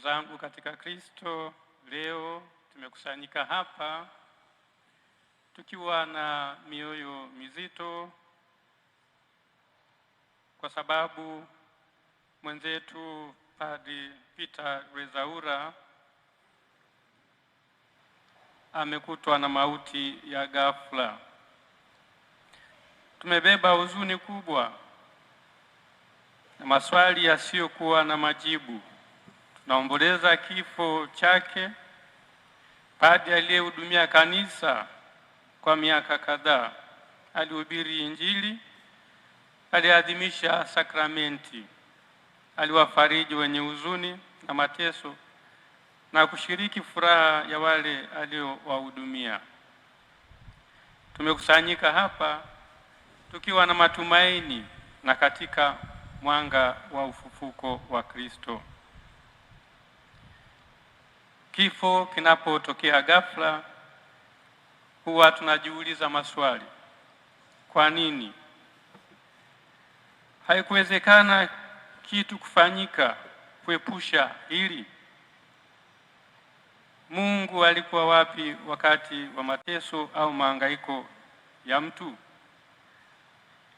zangu katika Kristo, leo tumekusanyika hapa tukiwa na mioyo mizito kwa sababu mwenzetu Padri Peter Rwezaura amekutwa na mauti ya ghafla. Tumebeba huzuni kubwa na maswali yasiyokuwa na majibu. Tunaomboleza kifo chake, padri aliyehudumia kanisa kwa miaka kadhaa. Alihubiri Injili, aliadhimisha sakramenti, aliwafariji wenye huzuni na mateso na kushiriki furaha ya wale aliowahudumia. Tumekusanyika hapa tukiwa na matumaini na katika mwanga wa ufufuko wa Kristo. Kifo kinapotokea ghafla, huwa tunajiuliza maswali. Kwa nini? Haikuwezekana kitu kufanyika kuepusha hili? Mungu alikuwa wapi wakati wa mateso au mahangaiko ya mtu?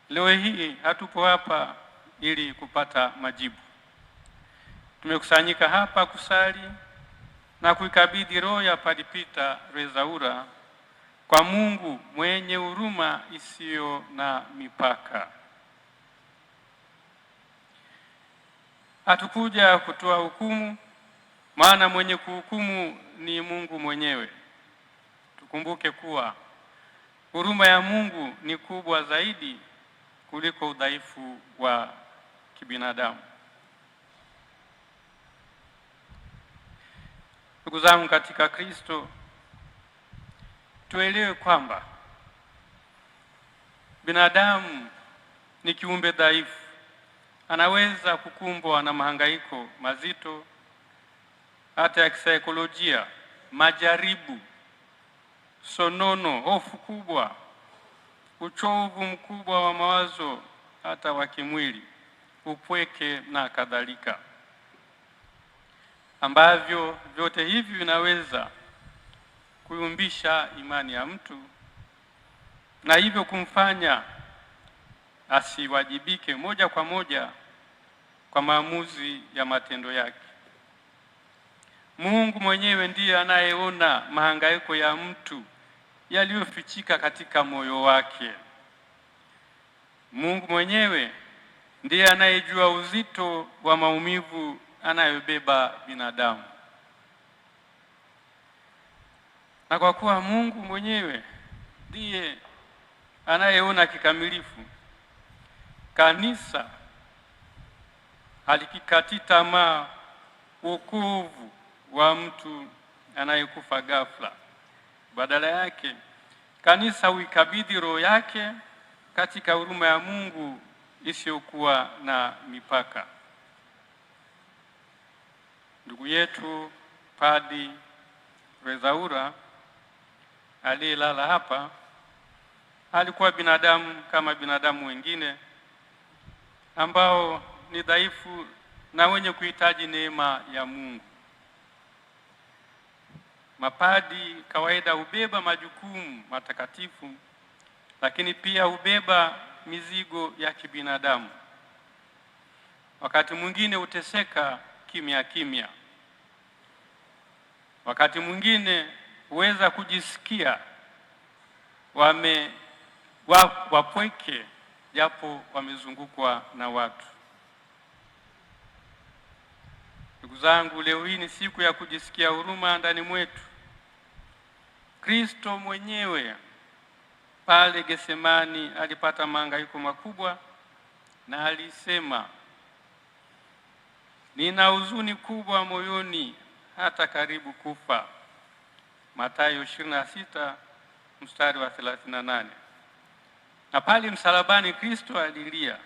Leo hii hatupo hapa ili kupata majibu. Tumekusanyika hapa kusali na kuikabidhi roho ya Padri Peter Rwezaura kwa Mungu mwenye huruma isiyo na mipaka. Hatukuja kutoa hukumu, maana mwenye kuhukumu ni Mungu mwenyewe. Tukumbuke kuwa huruma ya Mungu ni kubwa zaidi kuliko udhaifu wa kibinadamu. Ndugu zangu katika Kristo, tuelewe kwamba binadamu ni kiumbe dhaifu. Anaweza kukumbwa na mahangaiko mazito hata ya kisaikolojia, majaribu, sonono, hofu kubwa, uchovu mkubwa wa mawazo, hata wa kimwili, upweke na kadhalika, ambavyo vyote hivi vinaweza kuyumbisha imani ya mtu na hivyo kumfanya asiwajibike moja kwa moja kwa maamuzi ya matendo yake. Mungu mwenyewe ndiye anayeona mahangaiko ya mtu yaliyofichika katika moyo wake. Mungu mwenyewe ndiye anayejua uzito wa maumivu anayobeba binadamu. Na kwa kuwa Mungu mwenyewe ndiye anayeona kikamilifu, kanisa halikikati tamaa wokovu wa mtu anayekufa ghafla. Badala yake, kanisa huikabidhi roho yake katika huruma ya Mungu isiyokuwa na mipaka. Ndugu yetu Padri Rwezaura aliyelala hapa alikuwa binadamu kama binadamu wengine ambao ni dhaifu na wenye kuhitaji neema ya Mungu. Mapadi kawaida hubeba majukumu matakatifu, lakini pia hubeba mizigo ya kibinadamu. Wakati mwingine huteseka kimya kimya. Wakati mwingine huweza kujisikia wapweke japo wamezungukwa na watu. Ndugu zangu, leo hii ni siku ya kujisikia huruma ndani mwetu. Kristo mwenyewe pale Getsemani alipata mahangaiko makubwa na alisema, nina huzuni kubwa moyoni hata karibu kufa. Mathayo 26 mstari wa 38. Na pale msalabani Kristo alilia,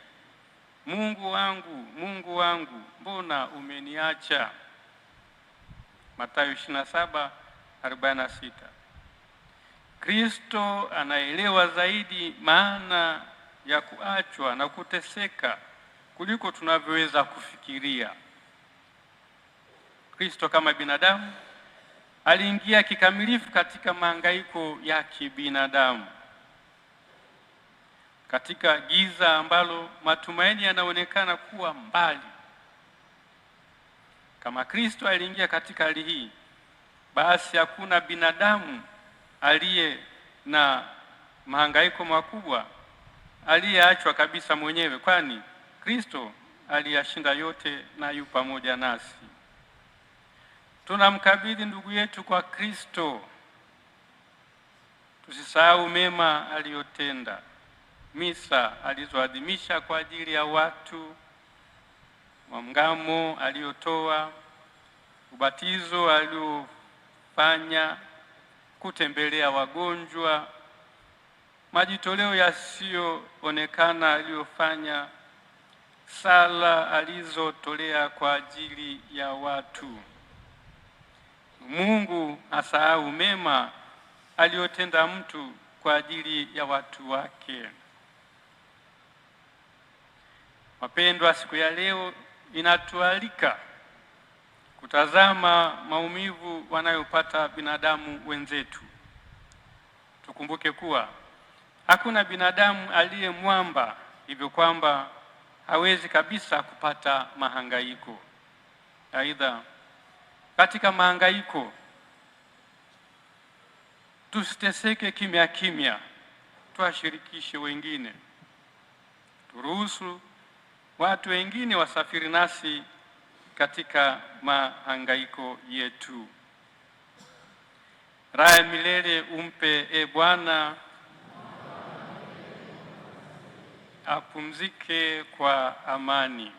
Mungu wangu, Mungu wangu, mbona umeniacha? Mathayo 27:46. Kristo anaelewa zaidi maana ya kuachwa na kuteseka kuliko tunavyoweza kufikiria. Kristo kama binadamu aliingia kikamilifu katika mahangaiko ya kibinadamu, katika giza ambalo matumaini yanaonekana kuwa mbali. Kama Kristo aliingia katika hali hii, basi hakuna binadamu aliye na mahangaiko makubwa aliyeachwa kabisa mwenyewe, kwani Kristo aliyashinda yote na yu pamoja nasi. Tunamkabidhi ndugu yetu kwa Kristo. Tusisahau mema aliyotenda, misa alizoadhimisha kwa ajili ya watu, mangamo aliyotoa, ubatizo aliofanya, kutembelea wagonjwa, majitoleo yasiyoonekana aliyofanya, sala alizotolea kwa ajili ya watu. Mungu asahau mema aliyotenda mtu kwa ajili ya watu wake. Wapendwa, siku ya leo inatualika kutazama maumivu wanayopata binadamu wenzetu. Tukumbuke kuwa hakuna binadamu aliye mwamba, hivyo kwamba hawezi kabisa kupata mahangaiko. Aidha, katika mahangaiko tusiteseke kimya kimya, tuwashirikishe wengine. Turuhusu watu wengine wasafiri nasi katika mahangaiko yetu. Raha milele umpe e Bwana, apumzike kwa amani.